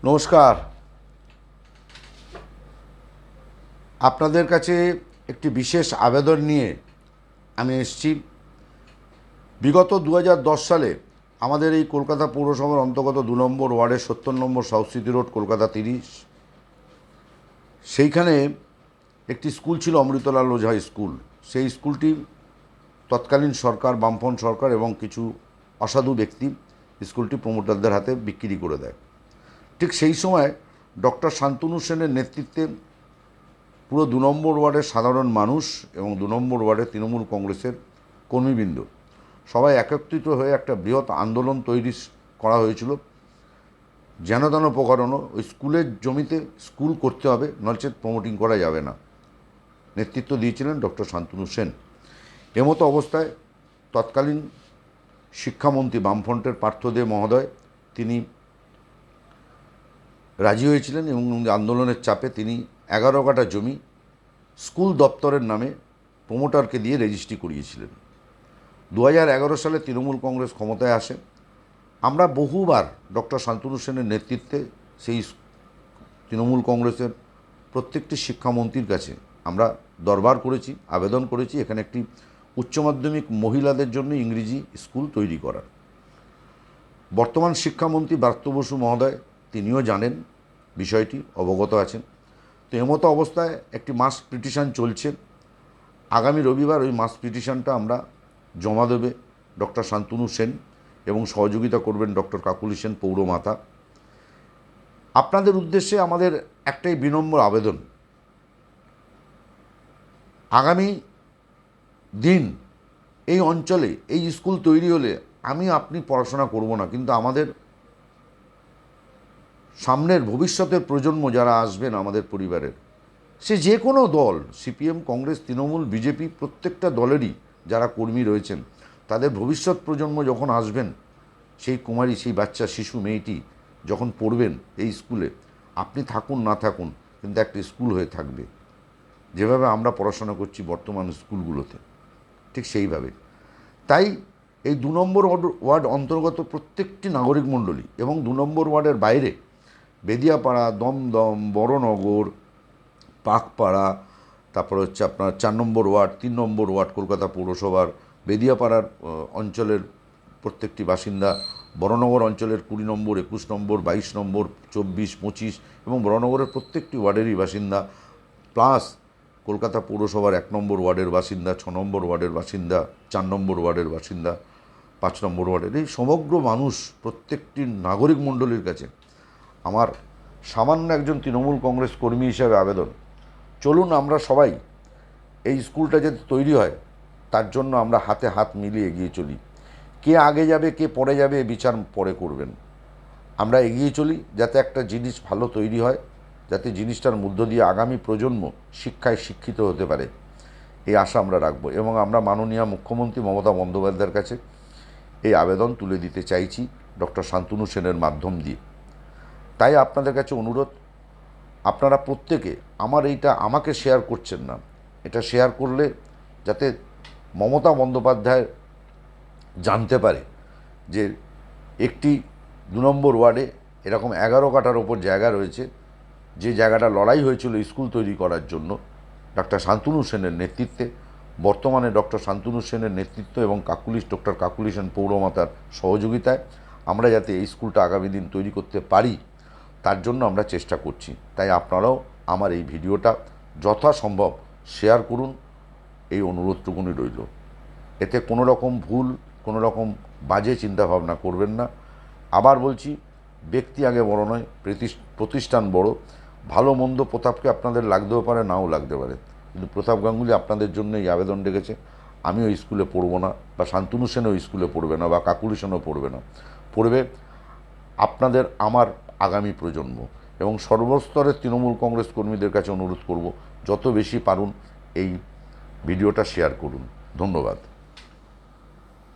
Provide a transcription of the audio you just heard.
নমস্কার। আপনাদের কাছে একটি বিশেষ আবেদন নিয়ে আমি এসেছি। বিগত 2010 সালে আমাদের এই কলকাতা পৌরসভার অন্তর্গত 2 নম্বর ওয়ার্ডের 70 নম্বর সাউথ সিটি রোড, কলকাতা 30, সেইখানে একটি স্কুল ছিল, অমৃতলাল ওঝা স্কুল। সেই স্কুলটি তৎকালীন সরকার, বামফ্রন্ট সরকার এবং কিছু অসাধু ব্যক্তি স্কুলটি প্রমোটারদের হাতে বিক্রি করে দেয়। ঠিক সেই সময় ডক্টর শান্তনু সেনের নেতৃত্বে পুরো 2 নম্বর ওয়ার্ডের সাধারণ মানুষ এবং 2 নম্বর ওয়ার্ডের তৃণমূল কংগ্রেসের কর্মীবৃন্দ সবাই একত্রিত হয়ে একটা বৃহৎ আন্দোলন তৈরি করা হয়েছিল। যেন তেন প্রকারণ ওই স্কুলের জমিতে স্কুল করতে হবে, নচেত প্রমোটিং করা যাবে না। নেতৃত্ব দিয়েছিলেন ডক্টর শান্তনু সেন। এমতো অবস্থায় তৎকালীন শিক্ষামন্ত্রী বামফ্রন্টের পার্থদেব মহোদয় তিনি রাজি হয়েছিলেন এবং আন্দোলনের চাপে তিনি 11 কাঠা জমি স্কুল দপ্তরের নামে প্রমোটারকে দিয়ে রেজিস্ট্রি করিয়েছিলেন। 2011 সালে তৃণমূল কংগ্রেস ক্ষমতায় আসে। আমরা বহুবার ডক্টর শান্তনু সেনের নেতৃত্বে সেই তৃণমূল কংগ্রেসের প্রত্যেকটি শিক্ষামন্ত্রীর কাছে আমরা দরবার করেছি, আবেদন করেছি এখানে একটি উচ্চ মাধ্যমিক মহিলাদের জন্য ইংরেজি স্কুল তৈরি করার। বর্তমান শিক্ষামন্ত্রী ব্রাত্য বসু মহোদয় তিনিও জানেন বিষয়টি, অবগত আছেন। তো এমতো অবস্থায় একটি মাস পিটিশন চলছে। আগামী রবিবার ওই মাস পিটিশনটা আমরা জমা দেবে ডক্টর শান্তনু সেন এবং সহযোগিতা করবেন ডক্টর কাকুলি সেন পৌরমাতা। আপনাদের উদ্দেশ্যে আমাদের একটাই বিনম্র আবেদন, আগামী দিন এই অঞ্চলে এই স্কুল তৈরি হলে আপনি পড়াশোনা করব না, কিন্তু আমাদের সামনের ভবিষ্যতের প্রজন্ম যারা আসবেন আমাদের পরিবারের, সে যে কোনো দল, সিপিএম, কংগ্রেস, তৃণমূল, বিজেপি, প্রত্যেকটা দলেরই যারা কর্মী রয়েছেন, তাদের ভবিষ্যৎ প্রজন্ম যখন আসবেন, সেই কুমারী, সেই বাচ্চা শিশু মেয়েটি যখন পড়বেন এই স্কুলে, আপনি থাকুন না থাকুন কিন্তু একটা স্কুল হয়ে থাকবে। যেভাবে আমরা পড়াশোনা করছি বর্তমান স্কুলগুলোতে, ঠিক সেইভাবে। তাই এই 2 নম্বর ওয়ার্ড অন্তর্গত প্রত্যেকটি নাগরিক মণ্ডলী এবং 2 নম্বর ওয়ার্ডের বাইরে বেদিয়াপাড়া, দমদম, বড়নগর, পাকপাড়া, তারপর হচ্ছে আপনার 4 নম্বর ওয়ার্ড, 3 নম্বর ওয়ার্ড কলকাতা পৌরসভার বেদিয়াপাড়ার অঞ্চলের প্রত্যেকটি বাসিন্দা, বড়নগর অঞ্চলের 20 নম্বর, 21 নম্বর, 22 নম্বর, 24, 25 এবং বড়নগরের প্রত্যেকটি ওয়ার্ডেরই বাসিন্দা, প্লাস কলকাতা পৌরসভার 1 নম্বর ওয়ার্ডের বাসিন্দা, 6 নম্বর ওয়ার্ডের বাসিন্দা, 4 নম্বর ওয়ার্ডের বাসিন্দা, 5 নম্বর ওয়ার্ডের এই সমগ্র মানুষ, প্রত্যেকটি নাগরিক মণ্ডলীর কাছে আমার সামান্য একজন তৃণমূল কংগ্রেস কর্মী হিসাবে আবেদন, চলুন আমরা সবাই এই স্কুলটা যাতে তৈরি হয় তার জন্য আমরা হাতে হাত মিলিয়ে এগিয়ে চলি। কে আগে যাবে কে পরে যাবে এ বিচার পরে করবেন। আমরা এগিয়ে চলি যাতে একটা জিনিস ভালো তৈরি হয়, যাতে জিনিসটার মধ্য দিয়ে আগামী প্রজন্ম শিক্ষায় শিক্ষিত হতে পারে, এই আশা আমরা রাখবো। এবং আমরা মাননীয় মুখ্যমন্ত্রী মমতা বন্দ্যোপাধ্যায়ের কাছে এই আবেদন তুলে দিতে চাইছি ডক্টর শান্তনু সেনের মাধ্যম দিয়ে। তাই আপনাদের কাছে অনুরোধ, আপনারা প্রত্যেকে আমাকে শেয়ার করছেন না, এটা শেয়ার করলে যাতে মমতা বন্দ্যোপাধ্যায় জানতে পারে যে একটি 2 নম্বর ওয়ার্ডে এরকম 11 কাঠার ওপর জায়গা রয়েছে, যে জায়গাটা লড়াই হয়েছিল স্কুল তৈরি করার জন্য ডক্টর শান্তনু সেনের নেতৃত্বে। বর্তমানে ডক্টর শান্তনু সেনের নেতৃত্ব এবং ডক্টর কাকুলি সেন পৌরমাতার সহযোগিতায় আমরা যাতে এই স্কুলটা আগামী দিন তৈরি করতে পারি তার জন্য আমরা চেষ্টা করছি। তাই আপনারাও আমার এই ভিডিওটা যথাসম্ভব শেয়ার করুন, এই অনুরোধটুকুনি রইল। এতে কোনো রকম ভুল, কোনো রকম বাজে চিন্তাভাবনা করবেন না। আবার বলছি, ব্যক্তি আগে বড় নয়, প্রতিষ্ঠান বড়। ভালো মন্দ প্রতাপকে আপনাদের লাগতেও পারে, নাও লাগতে পারে, কিন্তু প্রতাপ গাঙ্গুলি আপনাদের জন্য এই আবেদন রেখেছে। আমি ওই স্কুলে পড়ব না, বা শান্তনু সেনও ওই স্কুলে পড়বে না, বা কাকুলি সেনও পড়বে না, পড়বে আপনাদের আমার আগামী প্রজন্ম। এবং সর্বস্তরের তৃণমূল কংগ্রেস কর্মীদের কাছে অনুরোধ করব, যত বেশি পারুন এই ভিডিওটা শেয়ার করুন। ধন্যবাদ।